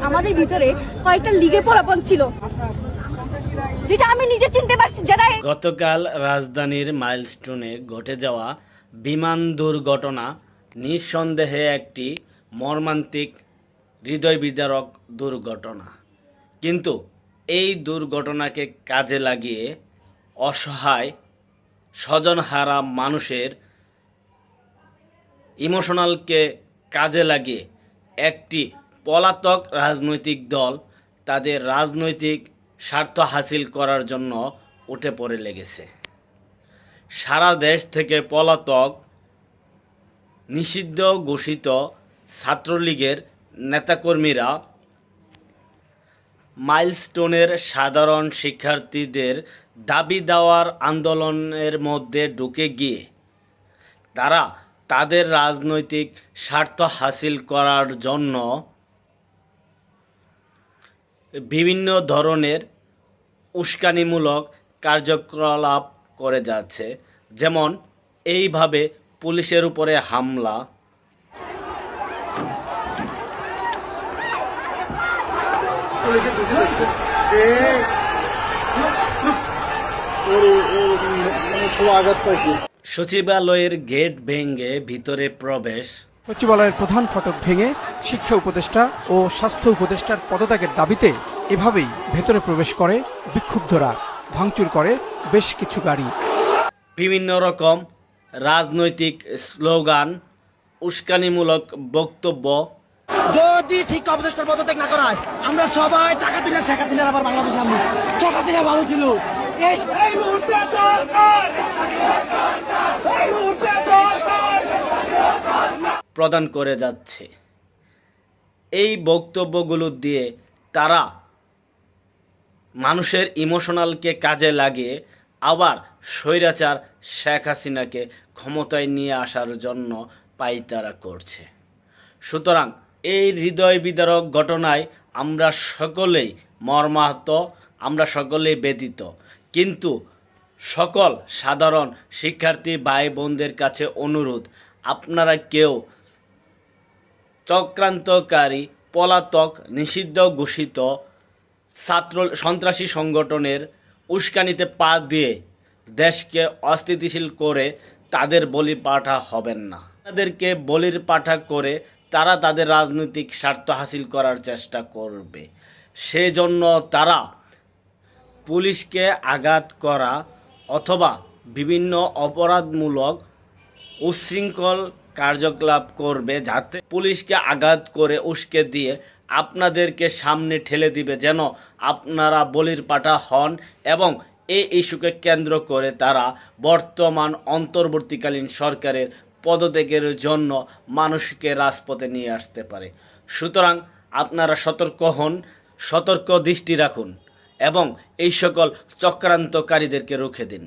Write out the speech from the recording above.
আমাদের ভিতরে কয়েকটা লিগের পোলাপন ছিল, যেটা আমি নিজে চিনতে পারছি। যারা গতকাল রাজধানীর মাইলস্টোনে ঘটে যাওয়া বিমান দুর্ঘটনা নিঃসন্দেহে একটি মর্মান্তিক হৃদয় বিদারক দুর্ঘটনা, কিন্তু এই দুর্ঘটনাকে কাজে লাগিয়ে অসহায় স্বজনহারা মানুষের ইমোশনালকে কাজে লাগিয়ে একটি পলাতক রাজনৈতিক দল তাদের রাজনৈতিক স্বার্থ হাসিল করার জন্য উঠে পড়ে লেগেছে। সারা দেশ থেকে পলাতক নিষিদ্ধ ঘোষিত ছাত্রলীগের নেতাকর্মীরা মাইলস্টোনের সাধারণ শিক্ষার্থীদের দাবি দেওয়ার আন্দোলনের মধ্যে ঢুকে গিয়ে তারা তাদের রাজনৈতিক স্বার্থ হাসিল করার জন্য বিভিন্ন ধরনের উস্কানিমূলক কার্যকলাপ করে যাচ্ছে, যেমন এইভাবে পুলিশের উপরে হামলা, সচিবালয়ের গেট ভেঙে ভিতরে প্রবেশ, সচিবালয়ের প্রধান ফটক ভেঙে শিক্ষা উপদেষ্টা ও স্বাস্থ্য উপদেষ্টার পদত্যাগের দাবিতে এভাবেই ভেতরে প্রবেশ করে বিক্ষুব্ধরা, ভাঙচুর করে বেশ কিছু গাড়ি। বিভিন্ন রকম রাজনৈতিক স্লোগান, উস্কানিমূলক বক্তব্য। যদি শিক্ষা উপদেষ্টার পদত্যাগ না করা হয়, আমরা সবাই টাকা দিলে শেখ হাসিনার আবার বাংলাদেশে আনবো। টাকা দিলে ভালো ছিল। প্রদান করে যাচ্ছে। এই বক্তব্যগুলো দিয়ে তারা মানুষের ইমোশনালকে কাজে লাগিয়ে আবার স্বৈরাচার শেখ হাসিনাকে ক্ষমতায় নিয়ে আসার জন্য পায়তারা করছে। সুতরাং এই হৃদয় বিদারক ঘটনায় আমরা সকলেই মর্মাহত, আমরা সকলেই ব্যথিত, কিন্তু সকল সাধারণ শিক্ষার্থী ভাই বোনদের কাছে অনুরোধ, আপনারা কেউ চক্রান্তকারী পলাতক নিষিদ্ধ ঘোষিত ছাত্র সন্ত্রাসী সংগঠনের উস্কানিতে পা দিয়ে দেশকে অস্থিতিশীল করে তাদের বলি পাঠা হবেন না। তাদেরকে বলির পাঠা করে তারা তাদের রাজনৈতিক স্বার্থ হাসিল করার চেষ্টা করবে। সেজন্য তারা পুলিশকে আঘাত করা অথবা বিভিন্ন অপরাধমূলক উচ্ছৃঙ্খল কার্যকলাপ করবে, যাতে পুলিশকে আঘাত করে উস্কে দিয়ে আপনাদেরকে সামনে ঠেলে দিবে যেন আপনারা বলির পাঠা হন, এবং এই ইস্যুকে কেন্দ্র করে তারা বর্তমান অন্তর্বর্তীকালীন সরকারের পদত্যাগের জন্য মানুষকে রাজপথে নিয়ে আসতে পারে। সুতরাং আপনারা সতর্ক হন, সতর্ক দৃষ্টি রাখুন এবং এই সকল চক্রান্তকারীদেরকে রুখে দিন।